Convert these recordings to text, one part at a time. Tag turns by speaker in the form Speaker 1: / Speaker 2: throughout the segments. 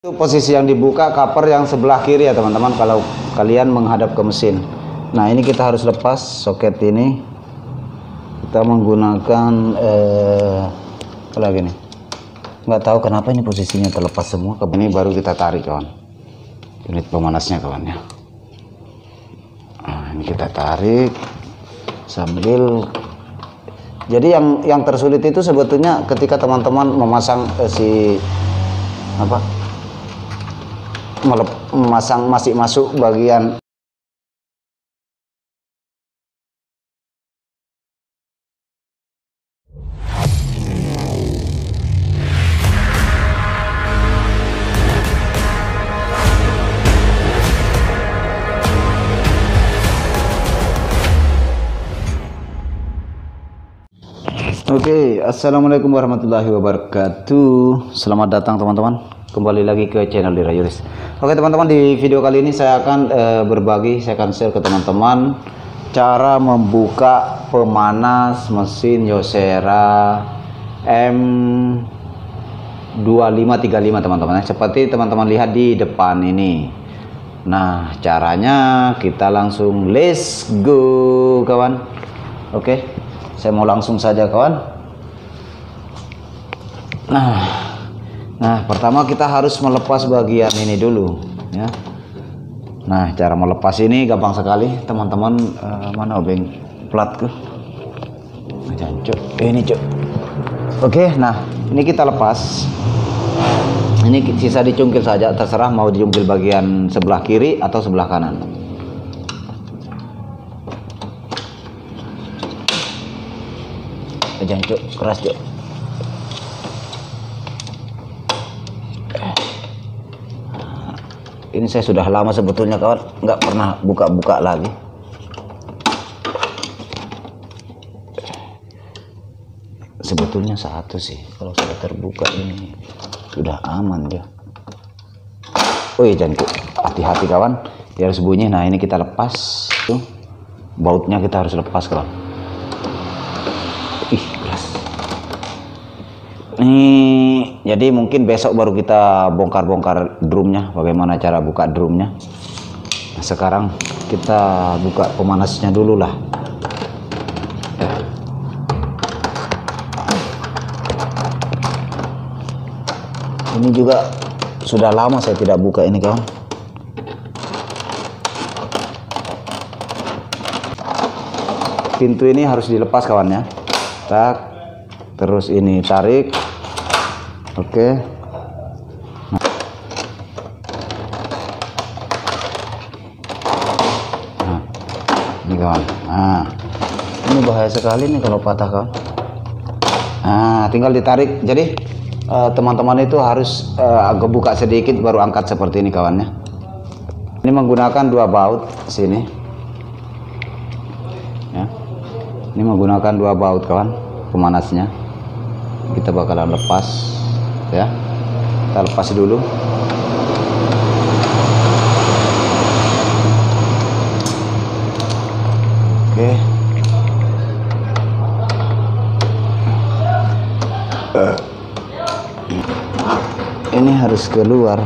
Speaker 1: Itu posisi yang dibuka cover yang sebelah kiri ya teman-teman, kalau kalian menghadap ke mesin. Nah ini kita harus lepas soket ini. Kita menggunakan apa lagi nih, nggak tahu kenapa ini posisinya terlepas semua. Ini baru kita tarik kawan, unit pemanasnya kawan ya. Nah, ini kita tarik sambil. Jadi yang tersulit itu sebetulnya ketika teman-teman memasang memasang masih masuk bagian Oke, assalamualaikum warahmatullahi wabarakatuh. Selamat datang teman-teman, kembali lagi ke channel Dira Yuris. Oke teman-teman, di video kali ini saya akan saya akan share ke teman-teman cara membuka pemanas mesin Yosera M2535 teman-teman. Seperti teman-teman lihat di depan ini. Nah, caranya kita langsung let's go kawan. Oke, saya mau langsung saja kawan. Nah, pertama kita harus melepas bagian ini dulu ya. Nah, cara melepas ini gampang sekali teman-teman. Mana obeng plat ke? Jancuk. Ini cuk. Oke, nah ini kita lepas. Ini sisa dicungkil saja, terserah mau dicungkil bagian sebelah kiri atau sebelah kanan. Jancuk, keras cuk. Ini saya sudah lama sebetulnya kawan, nggak pernah buka-buka lagi. Sebetulnya satu sih, kalau sudah terbuka ini sudah aman dia. Oh iya jangan, hati-hati kawan, dia harus bunyi. Nah ini kita lepas tuh, bautnya kita harus lepas kawan. Ih keras. Nih, jadi mungkin besok baru kita bongkar-bongkar drumnya, bagaimana cara buka drumnya. Nah, sekarang kita buka pemanasnya dulu lah. Ini juga sudah lama saya tidak buka ini kawan. Pintu ini harus dilepas kawan ya. Tak, terus ini tarik. Oke. Nah, ini kawan. Nah, ini bahaya sekali nih kalau patah kawan. Nah, tinggal ditarik. Jadi teman-teman itu harus agak buka sedikit baru angkat seperti ini kawannya. Ini menggunakan dua baut sini. Ya. Ini menggunakan dua baut kawan pemanasnya. Kita bakalan lepas ya. Kita lepas dulu. Oke. Ini harus keluar.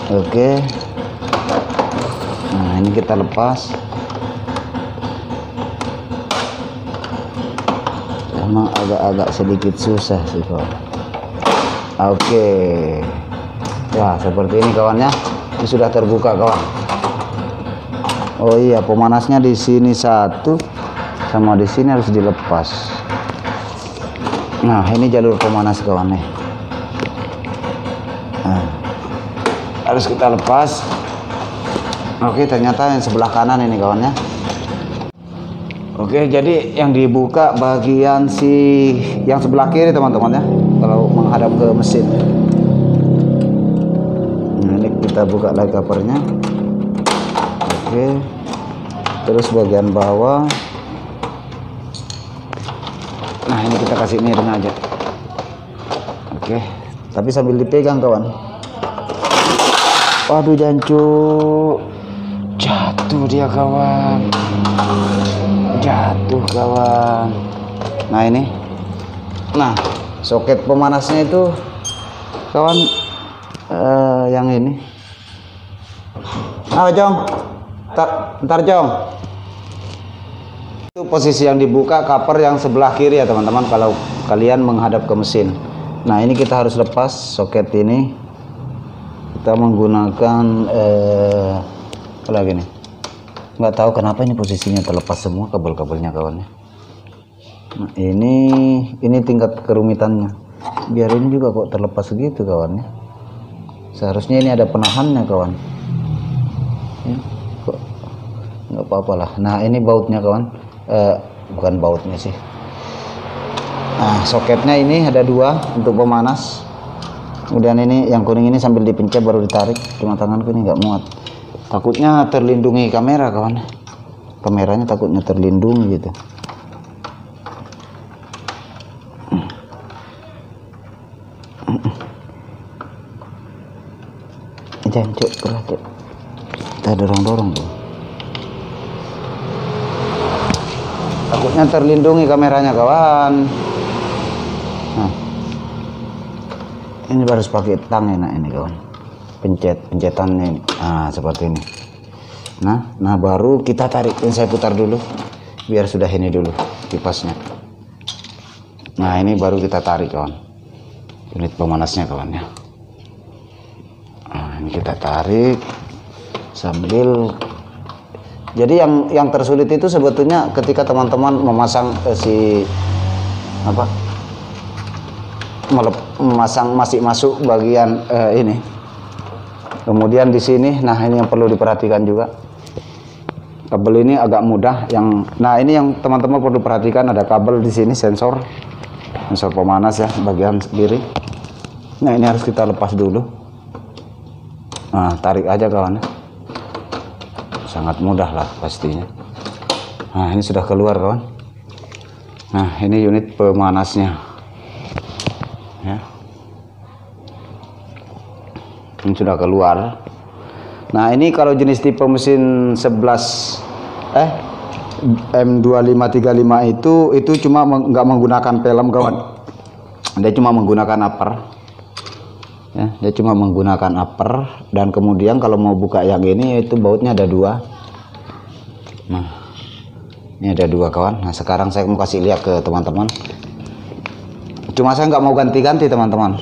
Speaker 1: Oke. Nah, ini kita lepas. Emang agak-agak sedikit susah sih kawan. Oke. Ya, seperti ini kawannya. Ini sudah terbuka kawan. Oh iya, pemanasnya di sini satu, sama di sini harus dilepas. Nah, ini jalur pemanas kawan nih. Nah, harus kita lepas. Oke, ternyata yang sebelah kanan ini kawannya. Oke, jadi yang dibuka bagian yang sebelah kiri teman-teman ya, kalau menghadap ke mesin. Nah, ini kita buka lagi covernya. Oke, terus bagian bawah. Nah, ini kita kasih miring aja. Oke, tapi sambil dipegang kawan. Waduh jancuk, jatuh dia kawan. Jatuh kawan. Nah ini, nah soket pemanasnya itu kawan, yang ini. Jong, ntar Jong. Itu posisi yang dibuka cover yang sebelah kiri ya teman-teman, kalau kalian menghadap ke mesin. Nah ini kita harus lepas soket ini. Kita menggunakan apa lagi nih? Nggak tahu kenapa ini posisinya terlepas semua kabel-kabelnya kawannya. Nah ini tingkat kerumitannya. Biar ini juga kok terlepas segitu kawannya. Seharusnya ini ada penahannya kawan. Ya, kok nggak apa-apa lah. Nah ini bautnya kawan. Bukan bautnya sih. Nah soketnya ini ada dua untuk pemanas. Kemudian ini yang kuning ini sambil dipencet baru ditarik. Cuma tanganku ini nggak muat. Takutnya terlindungi kamera kawan. Kameranya takutnya terlindungi gitu. Jangan cuk, berat cuk. Kita dorong-dorong tuh. Takutnya terlindungi kameranya kawan. Nah ini harus pakai tang enak ini kawan, pencetannya ini. Nah seperti ini. Nah baru kita tarik. Ini saya putar dulu biar sudah ini dulu kipasnya. Nah ini baru kita tarik kawan, unit pemanasnya kawan ya. Nah ini kita tarik sambil. Jadi yang tersulit itu sebetulnya ketika teman-teman memasang memasang masih masuk bagian ini. Kemudian di sini, nah ini yang perlu diperhatikan juga. Kabel ini agak mudah. Nah ini yang teman-teman perlu perhatikan, ada kabel di sini sensor pemanas ya bagian kiri. Nah ini harus kita lepas dulu. Nah tarik aja kawan. Sangat mudah lah pastinya. Nah ini sudah keluar kawan. Nah ini unit pemanasnya ya. Ini sudah keluar. Nah ini kalau jenis tipe mesin 11 M2535 itu cuma nggak menggunakan pelem kawan. Dia cuma menggunakan upper ya, dia cuma menggunakan upper. Dan kemudian kalau mau buka yang ini itu bautnya ada dua. Nah ini ada dua kawan. Nah sekarang saya mau kasih lihat ke teman-teman. Cuma saya nggak mau ganti-ganti teman-teman.